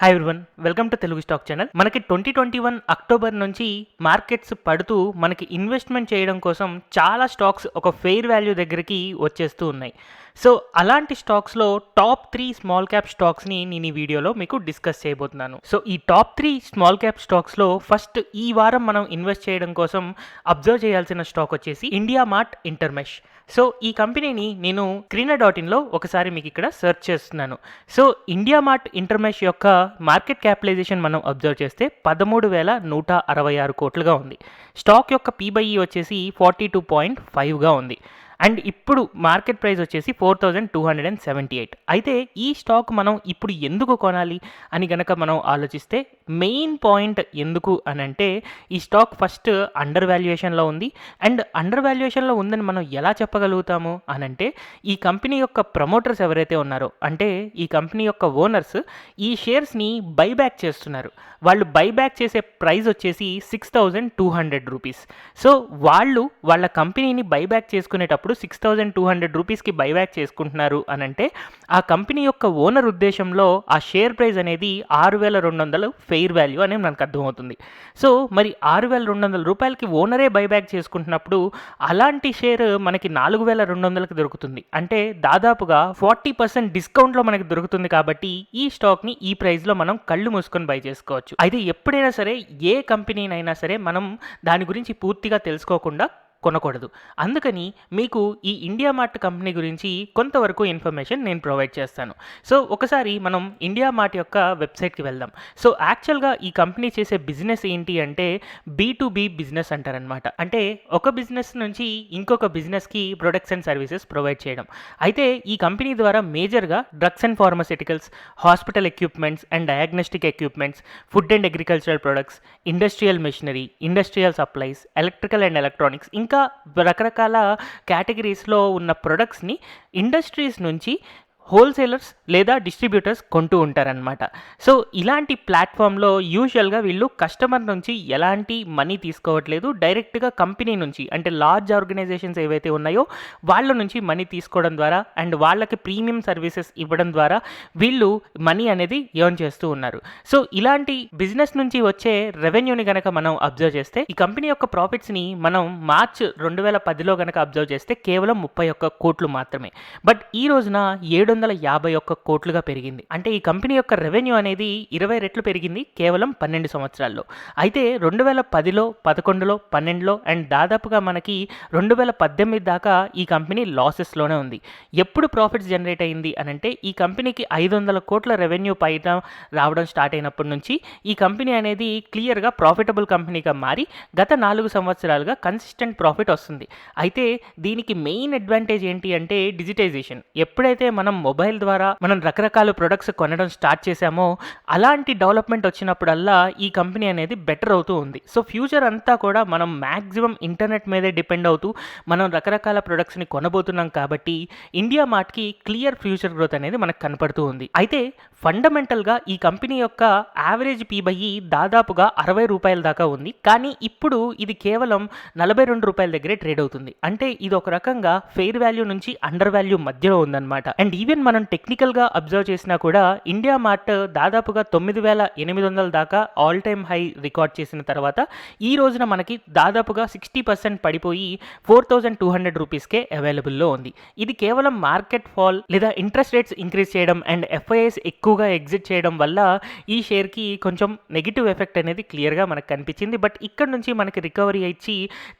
Hi everyone, welcome to Telugu stock channel. మనకి 2021 October నుంచి markets పడుతూ మనకి ఇన్వెస్ట్మెంట్ చేయడం కోసం చాలా స్టాక్స్ ఒక ఫెయిర్ వాల్యూ దగ్గరికి వచ్చేస్తూ ఉన్నాయి. సో అలాంటి స్టాక్స్లో టాప్ 3 స్మాల్ క్యాప్ స్టాక్స్ని నేను ఈ వీడియోలో మీకు డిస్కస్ చేయబోతున్నాను. సో ఈ టాప్ 3 స్మాల్ క్యాప్ స్టాక్స్లో ఫస్ట్ ఈ వారం మనం ఇన్వెస్ట్ చేయడం కోసం అబ్జర్వ్ చేయాల్సిన స్టాక్ వచ్చేసి ఇండియామార్ట్ ఇంటర్మెష్. సో ఈ కంపెనీని నేను screener.inలో ఒకసారి మీకు ఇక్కడ సెర్చ్ చేస్తున్నాను. సో ఇండియామార్ట్ ఇంటర్మెష్ యొక్క మార్కెట్ క్యాపిటలైజేషన్ మనం అబ్జర్వ్ చేస్తే 13,166 కోట్లుగా ఉంది. స్టాక్ యొక్క పీబైఈ వచ్చేసి 42.5గా ఉంది. అండ్ ఇప్పుడు మార్కెట్ ప్రైస్ వచ్చేసి 4,278. అయితే ఈ స్టాక్ మనం ఇప్పుడు ఎందుకు కొనాలి అని గనక మనం ఆలోచిస్తే మెయిన్ పాయింట్ ఎందుకు అని అంటే ఈ స్టాక్ ఫస్ట్ అండర్ వాల్యుయేషన్లో ఉంది. అండ్ అండర్ వాల్యుయేషన్లో ఉందని మనం ఎలా చెప్పగలుగుతాము అని అంటే ఈ కంపెనీ యొక్క ప్రమోటర్స్ ఎవరైతే ఉన్నారో, అంటే ఈ కంపెనీ యొక్క ఓనర్స్ ఈ షేర్స్ని బైబ్యాక్ చేస్తున్నారు. వాళ్ళు బైబ్యాక్ చేసే ప్రైస్ వచ్చేసి 6,200 రూపీస్. సో వాళ్ళు వాళ్ళ కంపెనీని బైబ్యాక్ చేసుకునేటప్పుడు 6,200 రూపీస్కి బైబ్యాక్ చేసుకుంటున్నారు అని అంటే ఆ కంపెనీ యొక్క ఓనర్ ఉద్దేశంలో ఆ షేర్ ప్రైస్ అనేది 6,200 ఫెయిర్ వాల్యూ అనేది మనకు అర్థమవుతుంది. సో మరి 6,200 రూపాయలకి ఓనరే బైబ్యాక్ చేసుకుంటున్నప్పుడు అలాంటి షేర్ మనకి 4,200కి దొరుకుతుంది. అంటే దాదాపుగా 40% డిస్కౌంట్లో మనకి దొరుకుతుంది. కాబట్టి ఈ స్టాక్ని ఈ ప్రైస్లో మనం కళ్ళు మూసుకొని బై చేసుకోవచ్చు. అయితే ఎప్పుడైనా సరే ఏ కంపెనీనైనా సరే మనం దాని గురించి పూర్తిగా తెలుసుకోకుండా కొనకూడదు. అందుకని మీకు ఈ ఇండియామార్ట్ కంపెనీ గురించి కొంతవరకు ఇన్ఫర్మేషన్ నేను ప్రొవైడ్ చేస్తాను. సో ఒకసారి మనం ఇండియామార్ట్ యొక్క వెబ్సైట్కి వెళ్దాం. సో యాక్చువల్గా ఈ కంపెనీ చేసే బిజినెస్ ఏంటి అంటే B2B బిజినెస్ అంటారనమాట. అంటే ఒక బిజినెస్ నుంచి ఇంకొక బిజినెస్కి ప్రొడక్ట్స్ అండ్ సర్వీసెస్ ప్రొవైడ్ చేయడం. అయితే ఈ కంపెనీ ద్వారా మేజర్గా drugs and pharmaceuticals, hospital equipments and diagnostic equipments, food and agricultural products, industrial machinery, industrial supplies, electrical and electronics, ఇంకా రకరకాల కేటగిరీస్లో ఉన్న ప్రొడక్ట్స్ని ఇండస్ట్రీస్ నుంచి హోల్సేలర్స్ లేదా డిస్ట్రిబ్యూటర్స్ కొంటూ ఉంటారనమాట. సో ఇలాంటి ప్లాట్ఫామ్లో యూజువల్గా వీళ్ళు కస్టమర్ నుంచి ఎలాంటి మనీ తీసుకోవట్లేదు, డైరెక్ట్గా కంపెనీ నుంచి అంటే లార్జ్ ఆర్గనైజేషన్స్ ఏవైతే ఉన్నాయో వాళ్ళ నుంచి మనీ తీసుకోవడం ద్వారా అండ్ వాళ్ళకి ప్రీమియం సర్వీసెస్ ఇవ్వడం ద్వారా వీళ్ళు మనీ అనేది ఎర్న్ చేస్తూ ఉన్నారు. సో ఇలాంటి బిజినెస్ నుంచి వచ్చే రెవెన్యూని కనుక మనం అబ్జర్వ్ చేస్తే ఈ కంపెనీ యొక్క ప్రాఫిట్స్ని మనం మార్చ్ 2010లో కనుక అబ్జర్వ్ చేస్తే కేవలం 31 కోట్లు మాత్రమే. బట్ ఈ రోజున 751 కోట్లుగా పెరిగింది. అంటే ఈ కంపెనీ యొక్క రెవెన్యూ అనేది 20 రెట్లు పెరిగింది కేవలం 12 సంవత్సరాల్లో. అయితే 2010లో, 11లో, 12లో అండ్ దాదాపుగా మనకి 2018 దాకా ఈ కంపెనీ లాసెస్లోనే ఉంది. ఎప్పుడు ప్రాఫిట్స్ జనరేట్ అయింది అని అంటే ఈ కంపెనీకి 500 కోట్ల రెవెన్యూ పైన రావడం స్టార్ట్ అయినప్పటి నుంచి ఈ కంపెనీ అనేది క్లియర్గా ప్రాఫిటబుల్ కంపెనీగా మారి గత 4 సంవత్సరాలుగా కన్సిస్టెంట్ ప్రాఫిట్ వస్తుంది. అయితే దీనికి మెయిన్ అడ్వాంటేజ్ ఏంటి అంటే డిజిటైజేషన్. ఎప్పుడైతే మనం మొబైల్ ద్వారా మనం రకరకాల ప్రొడక్ట్స్ కొనడం స్టార్ట్ చేశామో అలాంటి డెవలప్మెంట్ వచ్చినప్పుడల్లా ఈ కంపెనీ అనేది బెటర్ అవుతూ ఉంది. సో ఫ్యూచర్ అంతా కూడా మనం మ్యాక్సిమం ఇంటర్నెట్ మీదే డిపెండ్ అవుతూ మనం రకరకాల ప్రొడక్ట్స్ని కొనబోతున్నాం. కాబట్టి ఇండియా మార్ట్కి క్లియర్ ఫ్యూచర్ గ్రోత్ అనేది మనకు కనపడుతూ ఉంది. అయితే ఫండమెంటల్గా ఈ కంపెనీ యొక్క యావరేజ్ పీబైఈ దాదాపుగా 60 రూపాయల దాకా ఉంది. కానీ ఇప్పుడు ఇది కేవలం 42 రూపాయల దగ్గరే ట్రేడ్ అవుతుంది. అంటే ఇది ఒక రకంగా ఫెయిర్ వాల్యూ నుంచి అండర్ వాల్యూ మధ్యలో ఉందన్నమాట. అండ్ ఈవెన్ మనం టెక్నికల్గా అబ్జర్వ్ చేసినా కూడా ఇండియా మార్ట్ దాదాపుగా 9,800 దాకా ఆల్ టైమ్ హై రికార్డ్ చేసిన తర్వాత ఈ రోజున మనకి దాదాపుగా 60% పడిపోయి 4,200 రూపీస్కే అవైలబుల్లో ఉంది. ఇది కేవలం మార్కెట్ ఫాల్ లేదా ఇంట్రెస్ట్ రేట్స్ ఇంక్రీజ్ చేయడం అండ్ ఎఫ్ఐఎస్ ఎక్కువగా ఎగ్జిట్ చేయడం వల్ల ఈ షేర్కి కొంచెం నెగిటివ్ ఎఫెక్ట్ అనేది క్లియర్గా మనకు కనిపించింది. బట్ ఇక్కడ నుంచి మనకి రికవరీ ఇచ్చి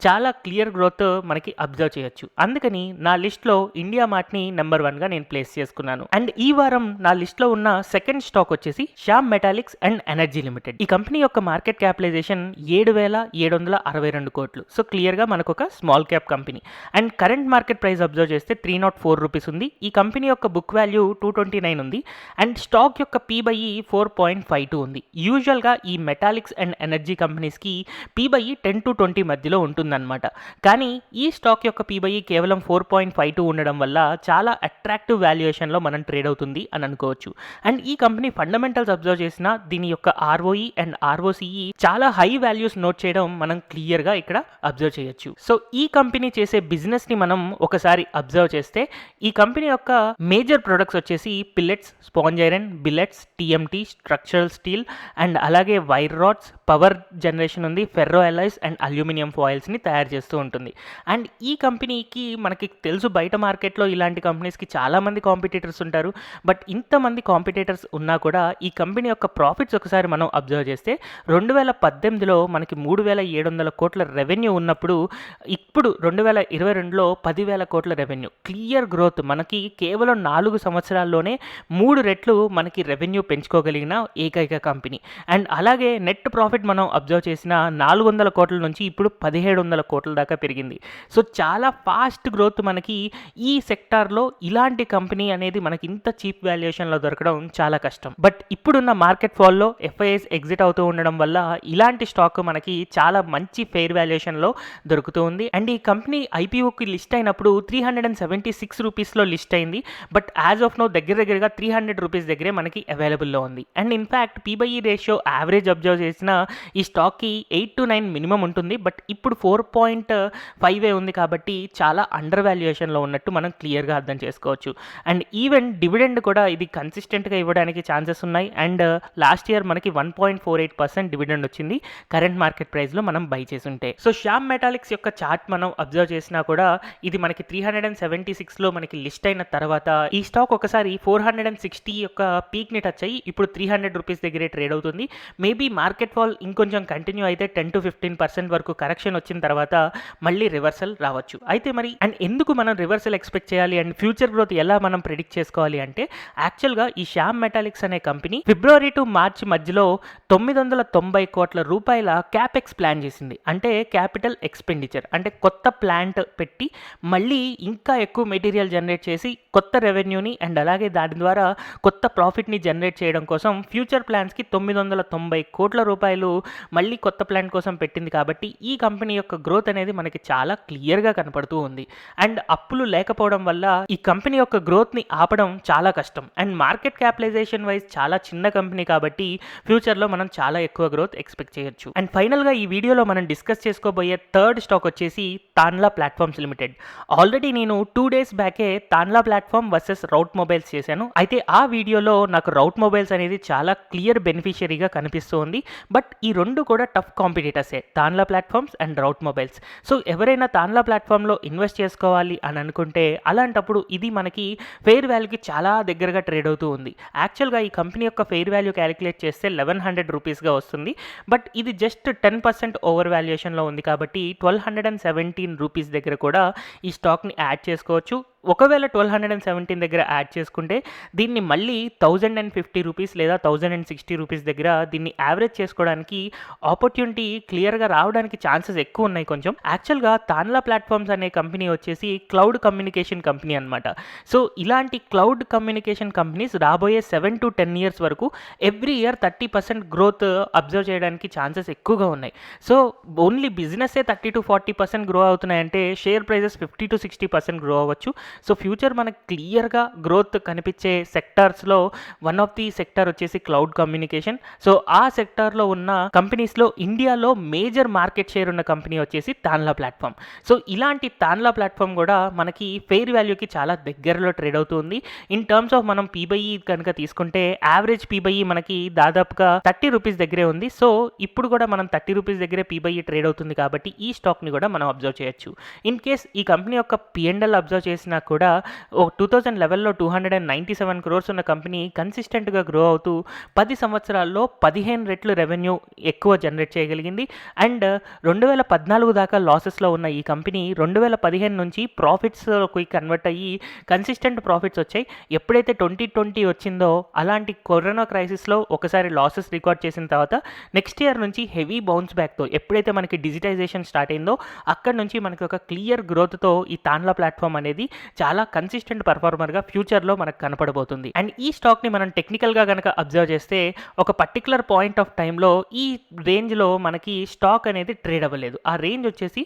చాలా క్లియర్ గ్రోత్ మనకి అబ్జర్వ్ చేయొచ్చు. అందుకని నా లిస్ట్లో ఇండియా మార్ట్ని నెంబర్ 1గా నేను ప్లేస్ చేసుకున్నాను. అండ్ ఈ వారం నా లిస్ట్లో ఉన్న సెకండ్ స్టాక్ వచ్చేసి Shyam metallics and energy limited. ఈ కంపెనీ యొక్క మార్కెట్ క్యాపిటలైజేషన్ 7,762 కోట్లు. సో క్లియర్గా మనకు ఒక small cap company. And current market price observe చేస్తే 304 రూపీస్ ఉంది. ఈ కంపెనీ యొక్క బుక్ వాల్యూ 229 ఉంది. అండ్ స్టాక్ యొక్క పీబైఈ 4.52 ఉంది. యూజువల్గా ఈ మెటాలిక్స్ అండ్ ఎనర్జీ కంపెనీస్కి పీబైఈ 10 to 20 మధ్యలో ఉంటుందన్నమాట. కానీ ఈ స్టాక్ యొక్క పీబైఈ కేవలం 4.52 ఉండడం వల్ల చాలా అట్రాక్టివ్ వాల్యుయేషన్లో మనం ట్రేడ్ అవుతుంది అని అనుకోవచ్చు. అండ్ ఈ కంపెనీ ఫండమెంటల్స్ అబ్జర్వ్ చేసిన దీని యొక్క ROE అండ్ ROCE చాలా హై వాల్యూస్ నోట్ చేయడం మనం క్లియర్గా ఇక్కడ అబ్జర్వ్ చేయొచ్చు. సో ఈ కంపెనీ చేసే బిజినెస్ని మనం ఒకసారి అబ్జర్వ్ చేస్తే ఈ కంపెనీ యొక్క మేజర్ ప్రొడక్ట్స్ వచ్చేసి pellets, sponge iron, billets, TMT, structural steel and అలాగే వైర్ రాడ్స్, పవర్ జనరేషన్ ఉంది, ఫెర్రో అలాయ్స్ అండ్ అల్యూమినియం ఫాయిల్స్ని తయారు చేస్తూ ఉంటుంది. అండ్ ఈ కంపెనీకి మనకి తెలుసు బయట మార్కెట్లో ఇలాంటి కంపెనీస్కి చాలామంది కాంపిటీటర్స్ ఉంటారు. బట్ ఇంతమంది కాంపిటీటర్స్ ఉన్నా కూడా ఈ కంపెనీ యొక్క ప్రాఫిట్స్ ఒకసారి మనం అబ్జర్వ్ చేస్తే 2018లో మనకి 3,700 కోట్ల రెవెన్యూ ఉన్నప్పుడు ఇప్పుడు 2022లో 10,000 కోట్ల రెవెన్యూ. Clear growth. మనకి కేవలం 4 సంవత్సరాల్లోనే 3 రెట్లు మనకి రెవెన్యూ పెంచుకోగలిగిన ఏకైక కంపెనీ. అండ్ అలాగే నెట్ ప్రాఫిట్ మనం అబ్జర్వ్ చేసిన 400 కోట్ల నుంచి ఇప్పుడు 1,700 కోట్ల దాకా పెరిగింది. సో చాలా ఫాస్ట్ గ్రోత్. మనకి ఈ సెక్టార్లో ఇలాంటి కంపెనీ అనేది మనకి ఇంత చీప్ వాల్యుయేషన్లో దొరకడం చాలా కష్టం. బట్ ఇప్పుడున్న మార్కెట్ ఫాల్లో ఎఫ్ఐఎస్ ఎగ్జిట్ అవుతూ ఉండడం వల్ల ఇలాంటి స్టాక్ మనకి చాలా మంచి ఫెయిర్ వాల్యుయేషన్లో దొరుకుతూ ఉంది. అండ్ ఈ కంపెనీ ఐపీఓకి లిస్ట్ అయినప్పుడు 376 రూపీస్లో లిస్ట్ అయింది. బట్ యాజ్ ఆఫ్ నో దగ్గరగా 300 రూపీస్ దగ్గరే మనకి అవైలబుల్లో ఉంది. And in fact పీబై ratio average observe చేసిన ఈ స్టాక్కి 8 to 9 మినిమం ఉంటుంది. బట్ ఇప్పుడు 4.5 ఉంది కాబట్టి చాలా అండర్ వాల్యుయేషన్లో ఉన్నట్టు మనం క్లియర్గా అర్థం చేసుకోవచ్చు. అండ్ ఈవెన్ డివిడెండ్ కూడా ఇది కన్సిస్టెంట్గా ఇవ్వడానికి ఛాన్సెస్ ఉన్నాయి. అండ్ లాస్ట్ ఇయర్ మనకి 1.48% డివిడెండ్ వచ్చింది కరెంట్ మార్కెట్ ప్రైస్లో మనం బై చేసి ఉంటే. సో శ్యామ్ మెటాలిక్స్ యొక్క చార్ట్ మనం అబ్జర్వ్ చేసినా కూడా ఇది మనకి 376లో మనకి లిస్ట్ అయిన తర్వాత ఈ స్టాక్ ఒకసారి 460 యొక్క పీక్ని టచ్ అయ్యి ఇప్పుడు 300 రూపీస్ దగ్గరే ట్రేడ్ అవుతుంది. మేబీ మార్కెట్ ఫాల్ ఇంకొంచెం కంటిన్యూ అయితే 10 to 15% వరకు కరెక్షన్ వచ్చిన తర్వాత మళ్ళీ రివర్సల్ రావచ్చు. అయితే మరి అండ్ ఎందుకు మనం రివర్సల్ ఎక్స్పెక్ట్ చేయాలి అండ్ ఫ్యూచర్ గ్రోత్ ఎలా మనం ప్రిడిక్ట్ చేసుకోవాలి అంటే యాక్చువల్గా ఈ శ్యామ్ మెటాలిక్స్ అనే కంపెనీ ఫిబ్రవరి టు మార్చి మధ్యలో 990 కోట్ల రూపాయల క్యాపెక్స్ ప్లాన్ చేసింది. అంటే క్యాపిటల్ ఎక్స్పెండిచర్, అంటే కొత్త ప్లాంట్ పెట్టి మళ్ళీ ఇంకా ఎక్కువ మెటీరియల్ జనరేట్ చేసి కొత్త రెవెన్యూని అండ్ అలాగే దాని ద్వారా కొత్త ప్రాఫిట్ని జనరేట్ చేయడం కోసం ఫ్యూచర్ ప్లాన్స్కి 990 కోట్ల రూపాయలు మళ్ళీ కొత్త ప్లాన్ కోసం పెట్టింది. కాబట్టి ఈ కంపెనీ యొక్క గ్రోత్ అనేది మనకి చాలా క్లియర్గా కనపడుతూ ఉంది. అండ్ అప్పులు లేకపోవడం వల్ల ఈ కంపెనీ యొక్క గ్రోత్ని ఆపడం చాలా కష్టం. అండ్ మార్కెట్ క్యాపిటలైజేషన్ వైజ్ చాలా చిన్న కంపెనీ కాబట్టి ఫ్యూచర్లో మనం చాలా ఎక్కువ గ్రోత్ ఎక్స్పెక్ట్ చేయొచ్చు. అండ్ ఫైనల్గా ఈ వీడియోలో మనం డిస్కస్ చేసుకోబోయే థర్డ్ స్టాక్ వచ్చేసి తాన్లా ప్లాట్ఫామ్స్ లిమిటెడ్. ఆల్రెడీ నేను 2 days బ్యాకే తాన్లా ప్లాట్ఫామ్ వర్సెస్ రౌట్ మొబైల్స్ చేశాను. అయితే ఆ వీడియోలో నాకు రౌట్ మొబైల్స్ అనేది చాలా క్లియర్ బెనిఫిషియరీగా కనిపిస్తుంది. బట్ ఈ రెండు కూడా టఫ్ కాంపిటీటర్సే, Tanla platforms and Route mobiles. So ఎవరైనా తాన్లా ప్లాట్ఫామ్లో ఇన్వెస్ట్ చేసుకోవాలి అని అనుకుంటే అలాంటప్పుడు ఇది మనకి ఫెయిర్ వాల్యూకి చాలా దగ్గరగా ట్రేడ్ అవుతూ ఉంది. యాక్చువల్గా ఈ కంపెనీ యొక్క ఫెయిర్ వాల్యూ క్యాలిక్యులేట్ చేస్తే 1100 రూపీస్గా వస్తుంది. బట్ ఇది జస్ట్ 10% ఓవర్ వాల్యుయేషన్లో ఉంది కాబట్టి 1217 రూపీస్ దగ్గర కూడా ఈ స్టాక్ని యాడ్ చేసుకోవచ్చు. ఒకవేళ 1217 దగ్గర యాడ్ చేసుకుంటే దీన్ని మళ్ళీ 1050 రూపీస్ లేదా 1060 రూపీస్ దగ్గర దీన్ని యావరేజ్ చేసుకోవడానికి ఆపర్చునిటీ క్లియర్గా రావడానికి ఛాన్సెస్ ఎక్కువ ఉన్నాయి కొంచెం. యాక్చువల్గా తాన్లా ప్లాట్ఫామ్స్ అనే కంపెనీ వచ్చేసి క్లౌడ్ కమ్యూనికేషన్ కంపెనీ అనమాట. సో ఇలాంటి క్లౌడ్ కమ్యూనికేషన్ కంపెనీస్ రాబోయే 7 to 10 years వరకు ఎవ్రీ ఇయర్ 30% గ్రోత్ అబ్జర్వ్ చేయడానికి ఛాన్సెస్ ఎక్కువగా ఉన్నాయి. సో ఓన్లీ బిజినెస్సే 30 to 40% గ్రో అవుతున్నాయంటే షేర్ ప్రైజెస్ 50 to 60% గ్రో అవ్వచ్చు. సో ఫ్యూచర్ మనకు క్లియర్గా గ్రోత్ కనిపించే సెక్టార్స్లో వన్ ఆఫ్ ది సెక్టార్ వచ్చేసి క్లౌడ్ కమ్యూనికేషన్. సో ఆ సెక్టార్లో ఉన్న కంపెనీస్లో ఇండియాలో మేజర్ మార్కెట్ షేర్ ఉన్న కంపెనీ వచ్చేసి తాన్లా ప్లాట్ఫామ్. సో ఇలాంటి తాన్లా ప్లాట్ఫామ్ కూడా మనకి ఫెయిర్ వాల్యూకి చాలా దగ్గరలో ట్రేడ్ అవుతుంది. ఇన్ టర్మ్స్ ఆఫ్ మనం పీబైఈ కనుక తీసుకుంటే యావరేజ్ పీబైఈ మనకి దాదాపుగా 30 రూపీస్ దగ్గరే ఉంది. సో ఇప్పుడు కూడా మనం 30 రూపీస్ దగ్గరే పీబైఈ ట్రేడ్ అవుతుంది కాబట్టి ఈ స్టాక్ని కూడా మనం అబ్జర్వ్ చేయొచ్చు. ఇన్ కేస్ ఈ కంపెనీ యొక్క పిఎండ్ఎల్ అబ్జర్వ్ చేసినా కూడా 2011లో 297 crores ఉన్న కంపెనీ కన్సిస్టెంట్గా గ్రో అవుతూ 10 సంవత్సరాల్లో 15 రెట్లు రెవెన్యూ ఎక్కువ జనరేట్ చేయగలిగింది. అండ్ 2014 దాకా లాసెస్లో ఉన్న ఈ కంపెనీ 2015 నుంచి ప్రాఫిట్స్లోకి కన్వర్ట్ అయ్యి కన్సిస్టెంట్ ప్రాఫిట్స్ వచ్చాయి. ఎప్పుడైతే 2020 వచ్చిందో అలాంటి కరోనా క్రైసిస్లో ఒకసారి లాసెస్ రికార్డ్ చేసిన తర్వాత నెక్స్ట్ ఇయర్ నుంచి హెవీ బౌన్స్ బ్యాక్తో ఎప్పుడైతే మనకి డిజిటైజేషన్ స్టార్ట్ అయిందో అక్కడ నుంచి మనకి ఒక క్లియర్ గ్రోత్తో ఈ తాన్లా ప్లాట్ఫామ్ అనేది చాలా కన్సిస్టెంట్ పర్ఫార్మర్గా ఫ్యూచర్లో మనకు కనపడబోతుంది. అండ్ ఈ స్టాక్ని మనం టెక్నికల్గా కనుక అబ్జర్వ్ చేస్తే ఒక పర్టికులర్ పాయింట్ ఆఫ్ టైంలో ఈ రేంజ్లో మనకి స్టాక్ అనేది ట్రేడ్ అవ్వలేదు. ఆ రేంజ్ వచ్చేసి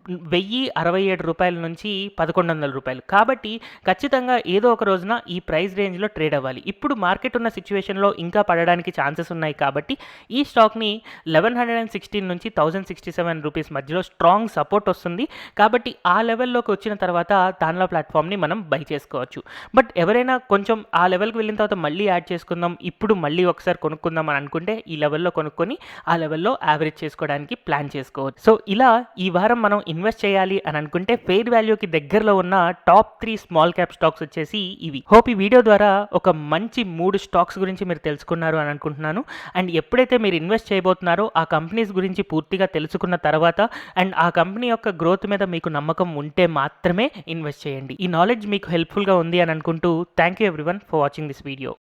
రూ. 1067 నుంచి రూ. 1100. కాబట్టి ఖచ్చితంగా ఏదో ఒక రోజున ఈ ప్రైస్ రేంజ్‌లో ట్రేడ్ అవ్వాలి. ఇప్పుడు మార్కెట్ ఉన్న సిట్యుయేషన్‌లో ఇంకా పడడానికి ఛాన్సెస్ ఉన్నాయి కాబట్టి ఈ స్టాక్‌ని 1116 నుంచి రూ. 1067 మధ్యలో స్ట్రాంగ్ సపోర్ట్ వస్తుంది. కాబట్టి ఆ లెవెల్‌లోకి వచ్చిన తర్వాత తాన్లా ప్లాట్‌ఫామ్‌ని మనం బై చేసుకోవచ్చు. బట్ ఎవరైనా కొంచెం ఆ లెవెల్‌కి వెళ్ళిన తర్వాత మళ్ళీ యాడ్ చేసుకుందాం, ఇప్పుడు మళ్ళీ ఒకసారి కొనుక్కుందాం అని అనుకుంటే ఈ లెవెల్‌లో కొనుక్కొని ఆ లెవెల్‌లో యావరేజ్ చేసుకోవడానికి ప్లాన్ చేసుకోవచ్చు. సో ఇలా ఈ వారం మనం ఇన్వెస్ట్ చేయాలి అని అనుకుంటే ఫెయిర్ వాల్యూకి దగ్గరలో ఉన్న టాప్ 3 స్మాల్ క్యాప్ స్టాక్స్ వచ్చేసి ఇవి. హోప్ ఈ వీడియో ద్వారా ఒక మంచి 3 స్టాక్స్ గురించి మీరు తెలుసుకున్నారు అని అనుకుంటున్నాను. అండ్ ఎప్పుడైతే మీరు ఇన్వెస్ట్ చేయబోతున్నారో ఆ కంపెనీస్ గురించి పూర్తిగా తెలుసుకున్న తర్వాత అండ్ ఆ కంపెనీ యొక్క గ్రోత్ మీద మీకు నమ్మకం ఉంటే మాత్రమే ఇన్వెస్ట్ చేయండి. ఈ నాలెడ్జ్ మీకు హెల్ప్ఫుల్గా ఉంది అని అనుకుంటూ thank you everyone for watching this video.